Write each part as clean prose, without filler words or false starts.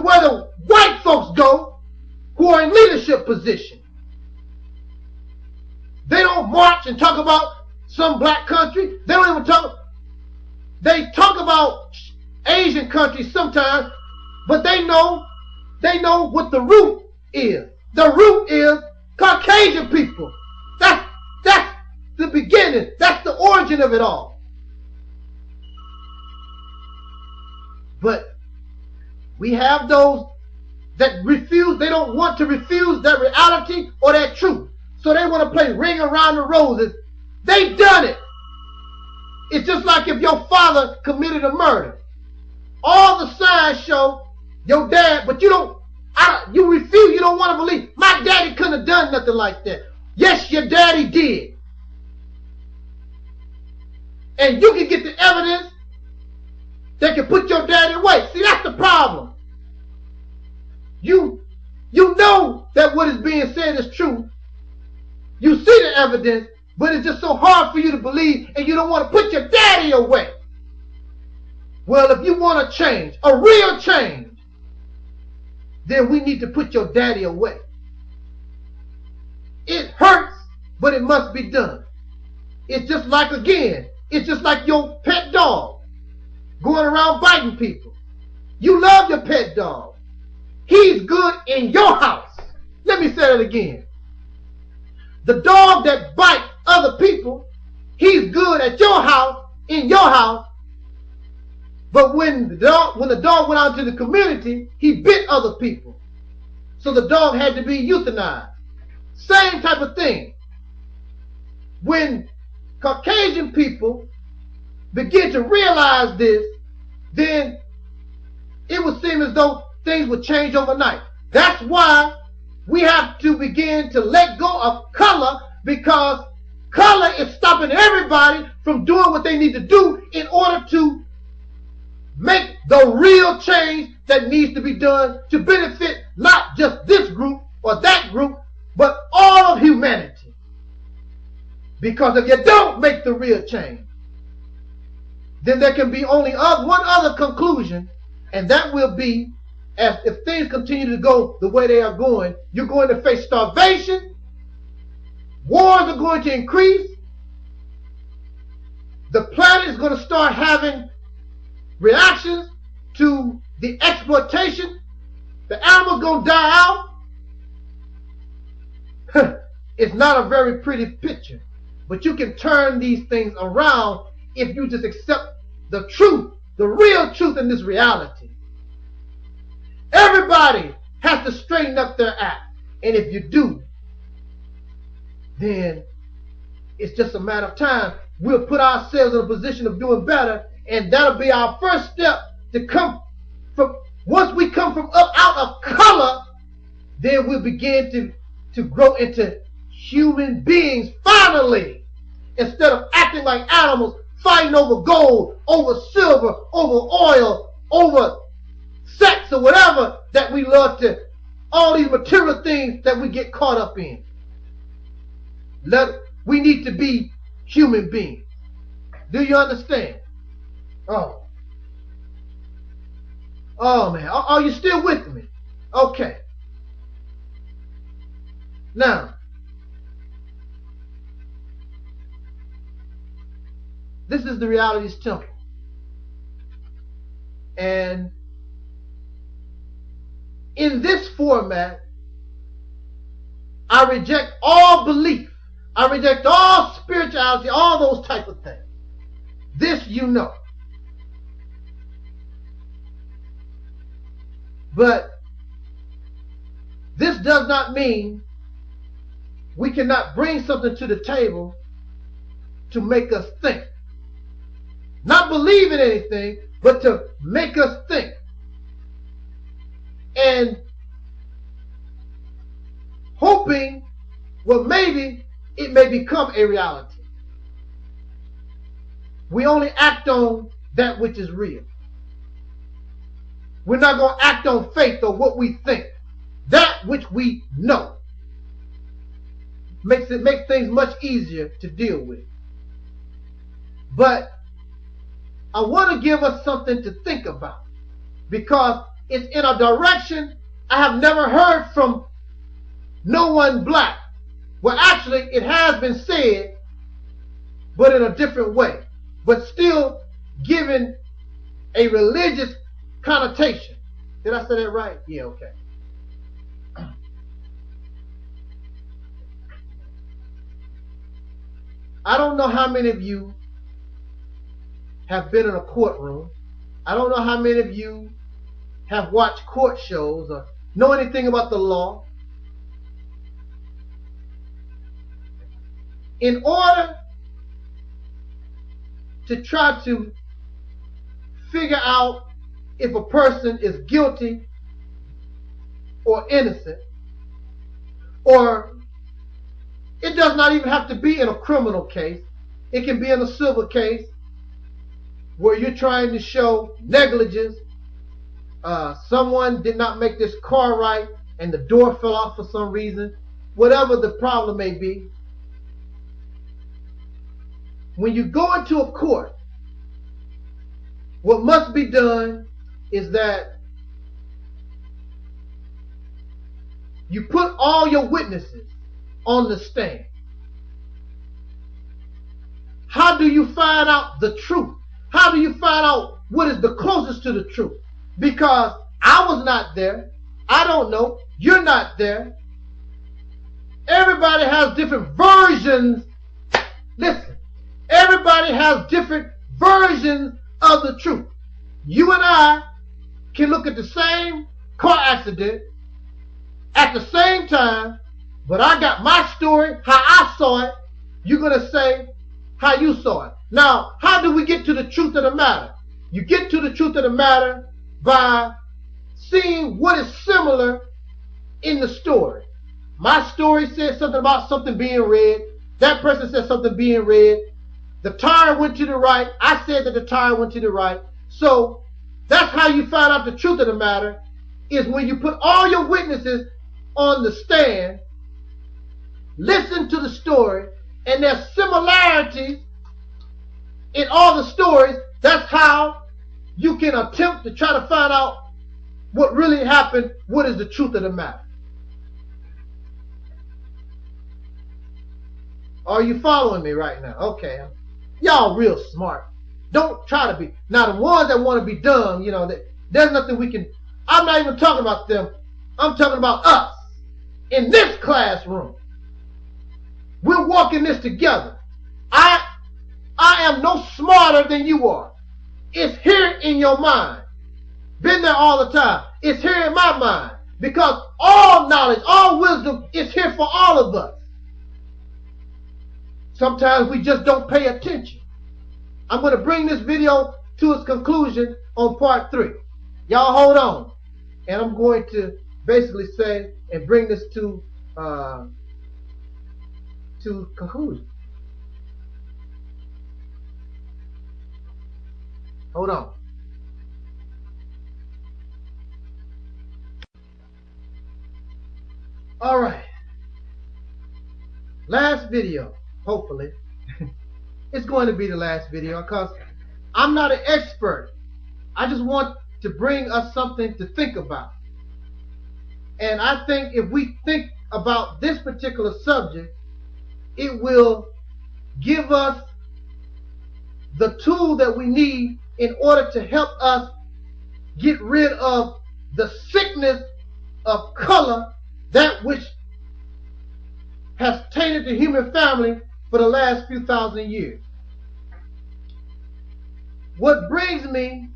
where the white folks go who are in leadership position. They don't march and talk about some black country. They don't even talk. They talk about Asian countries sometimes, but they know what the root is. The root is Caucasian people. That's the beginning. That's the origin of it all. But we have those that refuse. They don't want to refuse that reality or that truth. So they want to play Ring Around the Roses. They done it. It's just like if your father committed a murder. All the signs show your dad, but you refuse. You don't want to believe. My daddy couldn't have done nothing like that. Yes, your daddy did. And you can get the evidence that can put your daddy away. See, that's the problem. You know that what is being said is true. You see the evidence, but it's just so hard for you to believe, and you don't want to put your daddy away. Well, if you want a change, a real change, then we need to put your daddy away. It hurts, but it must be done. It's just like, again, it's just like your pet dog going around biting people. You love your pet dog. He's good in your house. Let me say that again. The dog that bites other people, he's good at your house, in your house. But when the dog went out to the community, he bit other people. So the dog had to be euthanized. Same type of thing. When Caucasian people begin to realize this, then it would seem as though things would change overnight. That's why we have to begin to let go of color, because color is stopping everybody from doing what they need to do in order to make the real change that needs to be done to benefit not just this group or that group, but all of humanity. Because if you don't make the real change, then there can be only one other conclusion, and that will be, as if things continue to go the way they are going, you're going to face starvation, wars are going to increase, the planet is going to start having reactions to the exploitation, the animals going to die out. It's not a very pretty picture, but you can turn these things around if you just accept the truth, the real truth in this reality. Everybody has to straighten up their act. And if you do, then it's just a matter of time. We'll put ourselves in a position of doing better, and that'll be our first step to come from. Once we come from out of color, then we'll begin to grow into human beings finally, instead of acting like animals, fighting over gold, over silver, over oil, over sex or whatever that we love to, all these material things that we get caught up in. We need to be human beings. Do you understand? Oh man, are you still with me? Okay. Now, this is the reality's temple. And in this format, I reject all belief. I reject all spirituality, all those type of things. This you know. But this does not mean we cannot bring something to the table to make us think. Not believe in anything, but to make us think. And hoping, well, maybe it may become a reality. We only act on that which is real. We're not going to act on faith or what we think. That which we know makes things much easier to deal with. But I want to give us something to think about, because It's in a direction I have never heard from no one black. Well, actually, it has been said, but in a different way, but still given a religious connotation. Did I say that right? Yeah, okay. I don't know how many of you have been in a courtroom. I don't know how many of you have watched court shows or know anything about the law. In order to try to figure out if a person is guilty or innocent, or it does not even have to be in a criminal case. It can be in a civil case where you're trying to show negligence. Someone did not make this car right and the door fell off for some reason. Whatever the problem may be. When you go into a court, what must be done is that you put all your witnesses on the stand. How do you find out the truth? How do you find out what is the closest to the truth? Because I was not there. I don't know. You're not there. Everybody has different versions. Listen, everybody has different versions of the truth. You and I can look at the same car accident at the same time, but I got my story, how I saw it. You're going to say how you saw it. Now, how do we get to the truth of the matter? You get to the truth of the matter by seeing what is similar in the story. My story said something about something being red. That person said something being red. The tire went to the right. I said that the tire went to the right. So that's how you find out the truth of the matter, is when you put all your witnesses on the stand, listen to the story, and there's similarities in all the stories. That's how you can attempt to try to find out what really happened, what is the truth of the matter. Are you following me right now? Okay. Y'all real smart. Don't try to be. Now the ones that want to be dumb, you know, there's nothing we can. I'm not even talking about them. I'm talking about us in this classroom. We're walking this together. I am no smarter than you are. It's here in your mind. Been there all the time. It's here in my mind. Because all knowledge, all wisdom is here for all of us. Sometimes we just don't pay attention. I'm going to bring this video to its conclusion on part 3. Y'all hold on. And I'm going to basically say and bring this to conclusion. Hold on. All right. Last video, hopefully. It's going to be the last video because I'm not an expert. I just want to bring us something to think about. And I think if we think about this particular subject, it will give us the tool that we need in order to help us get rid of the sickness of color, that which has tainted the human family for the last few thousand years. What brings me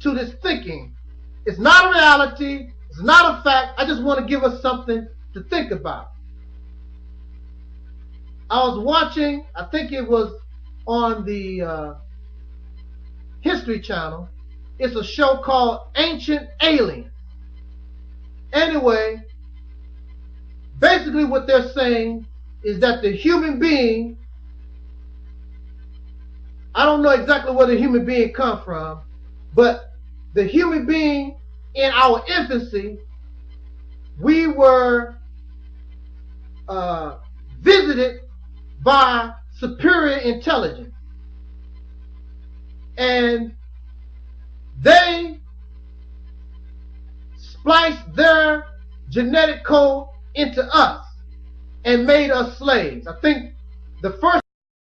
to this thinking, it's not a reality, it's not a fact, I just want to give us something to think about. I was watching, I think it was on the History Channel. It's a show called Ancient Aliens. Anyway, basically what they're saying is that the human being, I don't know exactly where the human being come from, but the human being in our infancy, we were visited by superior intelligence. And they spliced their genetic code into us and made us slaves. I think the first